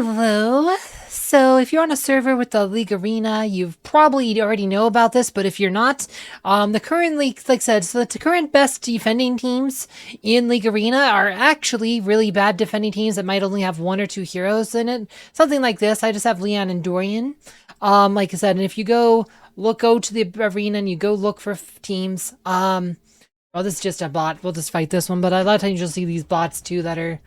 Hello. So if you're on a server with the League Arena, you've probably already know about this, but if you're not, the current league, like I said, so the current best defending teams in League Arena are actually really bad defending teams that might only have one or two heroes in it. Something like this. I just have Leon and Dorian. Like I said, and if you go to the arena and you go look for teams, well, this is just a bot. We'll just fight this one, but a lot of times you'll see these bots too that are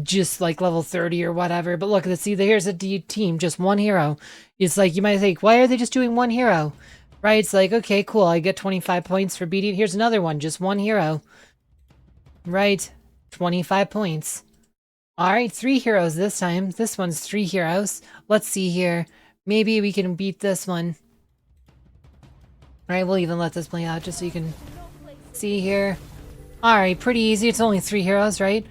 just like level 30 or whatever. But look, see, here's a team, just one hero. It's like, you might think, why are they just doing one hero? Right? It's like, okay, cool, I get 25 points for beating. Here's another one, just one hero. Right? 25 points. Alright, 3 heroes this time. This one's 3 heroes. Let's see here. Maybe we can beat this one. Alright, we'll even let this play out just so you can see here. Alright, pretty easy. It's only 3 heroes, right?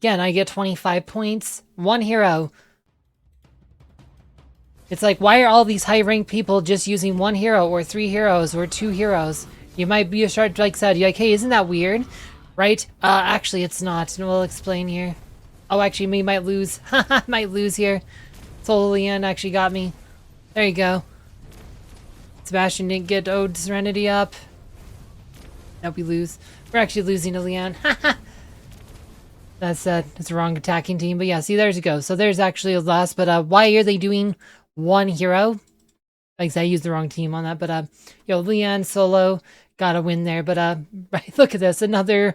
Again, I get 25 points. 1 hero. It's like, why are all these high-ranked people just using 1 hero or 3 heroes or 2 heroes? You might be start like said, you're like, hey, isn't that weird? Right? Actually, it's not. And we'll explain here. Oh, actually, we might lose. Might lose here. Soul Leon actually got me. There you go. Sebastian didn't get Ode Serenity up. Nope, we lose. We're actually losing to Leon. That's the wrong attacking team, but yeah, see, there's it goes. So there's actually a loss, but why are they doing 1 hero? Like I said, I used the wrong team on that, but Leon solo got a win there, but right, look at this, another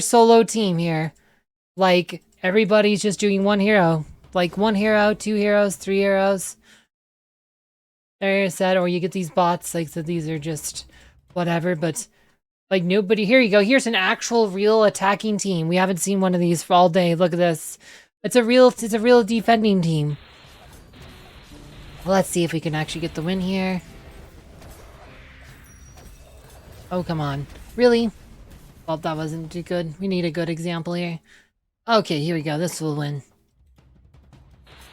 solo team here. Like, everybody's just doing 1 hero. Like 1 hero, 2 heroes, 3 heroes. There's that, or you get these bots, like, so these are just whatever, but like nobody. Here you go. Here's an actual real attacking team. We haven't seen one of these for all day. Look at this. It's a real defending team. Well, let's see if we can actually get the win here. Oh, come on. Really? Well, that wasn't too good. We need a good example here. Okay, here we go. This will win.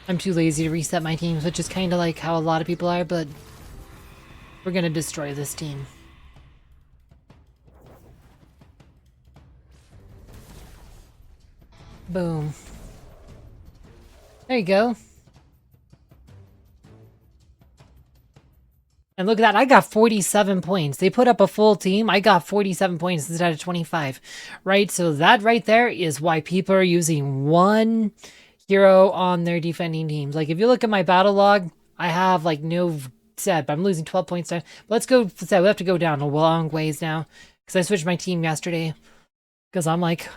I'm too lazy to reset my teams, which is kind of like how a lot of people are, but we're gonna destroy this team. Boom. There you go. And look at that, I got 47 points. They put up a full team, I got 47 points instead of 25. Right, so that right there is why people are using 1 hero on their defending teams. Like, if you look at my battle log, I have, like, no set, but I'm losing 12 points now. But let's go, so we have to go down a long ways now, because I switched my team yesterday. Because I'm like,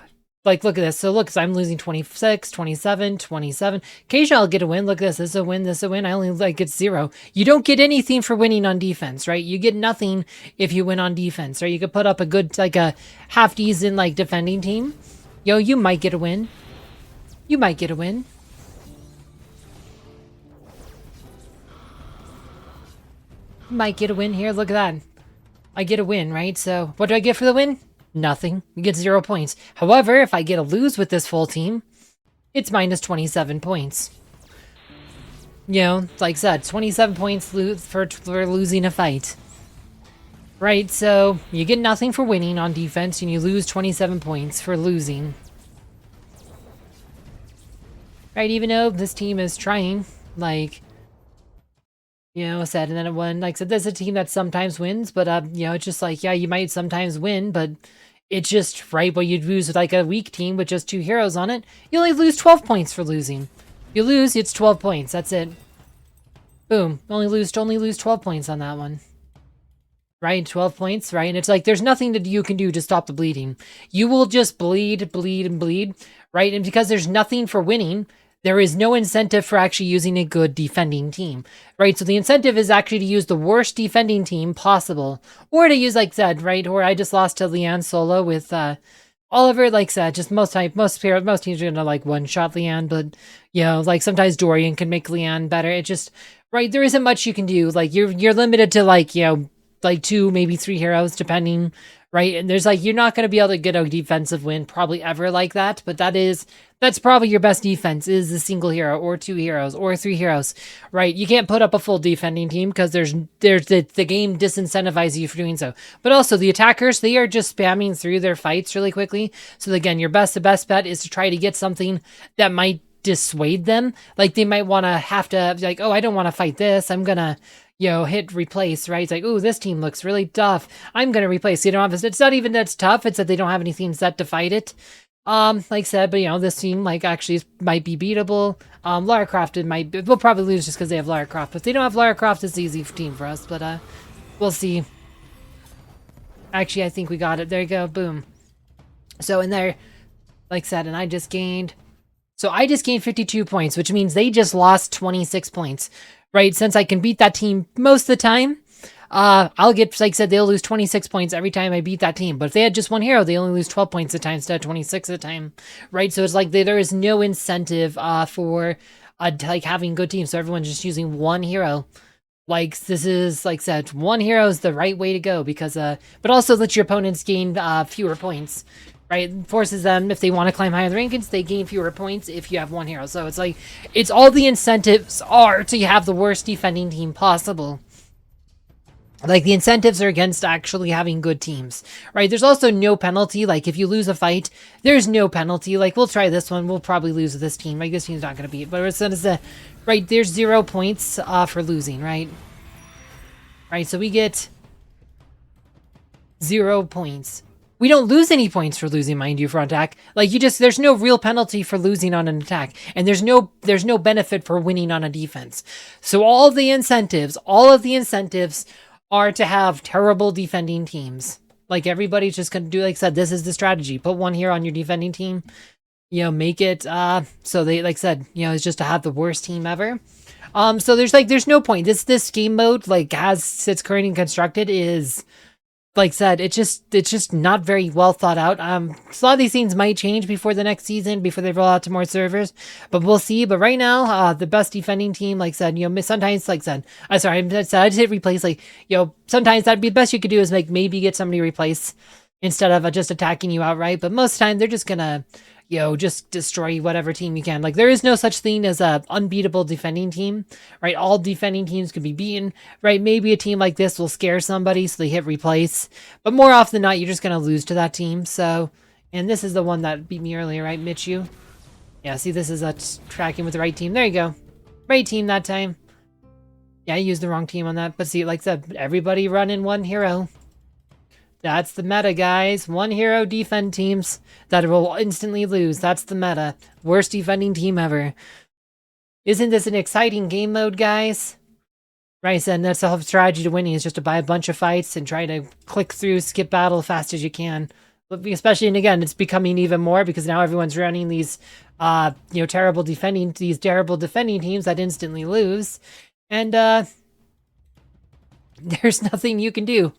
look at this. So look, I'm losing 26, 27, 27. Occasionally I'll get a win. Look at this. This is a win. This is a win. I only get 0. You don't get anything for winning on defense, right? You get nothing if you win on defense, right? You could put up a good, like a half decent, like, defending team. You might get a win. You might get a win. Might get a win here. Look at that. I get a win, right? So what do I get for the win? Nothing. You get 0 points. However, if I get a lose with this full team, it's minus 27 points. Like I said, 27 points for losing a fight. Right, so you get nothing for winning on defense, and you lose 27 points for losing. Right, even though this team is trying, like, said, and then it won. Like I said, there's a team that sometimes wins, but, it's just like, yeah, you might sometimes win, but it's just, right, but you'd lose with, like, a weak team with just 2 heroes on it. You only lose 12 points for losing. You lose, it's 12 points. That's it. Boom. Only lose 12 points on that one. Right, 12 points, right? And it's like, there's nothing that you can do to stop the bleeding. You will just bleed, and bleed, right? And because there's nothing for winning, there is no incentive for actually using a good defending team, right? So the incentive is actually to use the worst defending team possible, or to use, like I said, right? Or I just lost to Leon solo with Oliver, like I said, just most teams are gonna, like, one-shot Leon, but, like, sometimes Dorian can make Leon better. It just, right, there isn't much you can do. Like, you're limited to, like, like 2, maybe 3 heroes, depending, right? And there's, like, you're not going to be able to get a defensive win probably ever like that, but that's probably your best defense, is a single hero or 2 heroes or 3 heroes, right? You can't put up a full defending team because the game disincentivizes you for doing so. But also the attackers, they are just spamming through their fights really quickly. So again, the best bet is to try to get something that might dissuade them. Like, they might want to have to, like, oh, I don't want to fight this. I'm going to, hit replace, right? It's like, oh, this team looks really tough. I'm going to replace. You don't have, it's not even that's tough. It's that they don't have anything set to fight it. Like I said, but, this team, like, actually might be beatable. Lara Croft, we'll probably lose just because they have Lara Croft. But if they don't have Lara Croft, it's an easy team for us. But, we'll see. Actually, I think we got it. There you go. Boom. So, in there, like I said, and I just gained 52 points, which means they just lost 26 points, right? Since I can beat that team most of the time, I'll get, like I said, they'll lose 26 points every time I beat that team. But if they had just one hero, they only lose 12 points a time instead of 26 a time, right? So it's like there is no incentive for like having good teams. So everyone's just using one hero. Like, this is, like I said, one hero is the right way to go because, but also lets your opponents gain fewer points, right? Forces them, if they want to climb higher in the rankings, they gain fewer points if you have one hero. So it's like, it's all the incentives are to have the worst defending team possible. Like, the incentives are against actually having good teams, right? There's also no penalty. Like, if you lose a fight, there's no penalty. Like, we'll try this one. We'll probably lose with this team. Like, this team's not going to beat. But it's right, there's 0 points for losing, right? Right, so we get 0 points. We don't lose any points for losing, mind you, for attack. Like, there's no real penalty for losing on an attack. And there's no benefit for winning on a defense. So all of the incentives are to have terrible defending teams. Like, everybody's just going to do, like I said, this is the strategy. Put one here on your defending team. Make it, so they, like I said, it's just to have the worst team ever. So there's no point. This game mode, like, as it's currently constructed is, like I said, it's just not very well thought out. So a lot of these things might change before the next season, before they roll out to more servers, but we'll see. But right now, the best defending team, like I said, sometimes, like I said, I just hit replace, like, sometimes that'd be the best you could do is maybe get somebody to replace instead of just attacking you outright. But most of the time, they're just gonna, just destroy whatever team you can. Like, there is no such thing as a unbeatable defending team, right? All defending teams can be beaten, right? Maybe a team like this will scare somebody, so they hit replace. But more often than not, you're just going to lose to that team. So, and this is the one that beat me earlier, right? Michu. Yeah, see, this is tracking with the right team. There you go. Right team that time. Yeah, I used the wrong team on that. But see, like I said, everybody running one hero. That's the meta, guys. One hero defend teams that will instantly lose. That's the meta. Worst defending team ever. Isn't this an exciting game mode, guys? Right, and that's the whole strategy to winning is just to buy a bunch of fights and try to click through, skip battle as fast as you can. Especially, and again, it's becoming even more because now everyone's running these, terrible defending teams that instantly lose. And, there's nothing you can do.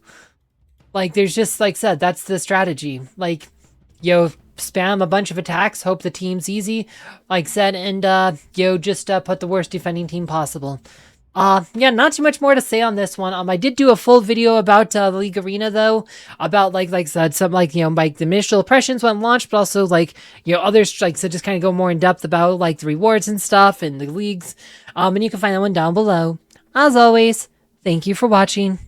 Like, there's just, like I said, that's the strategy. Like, spam a bunch of attacks, hope the team's easy, like I said, and, just put the worst defending team possible. Yeah, not too much more to say on this one. I did do a full video about the League Arena, though, about, like I said, some, like, like, the initial impressions when launched, but also, like, others, like, so just kind of go more in depth about, like, the rewards and stuff and the leagues. And you can find that one down below. As always, thank you for watching.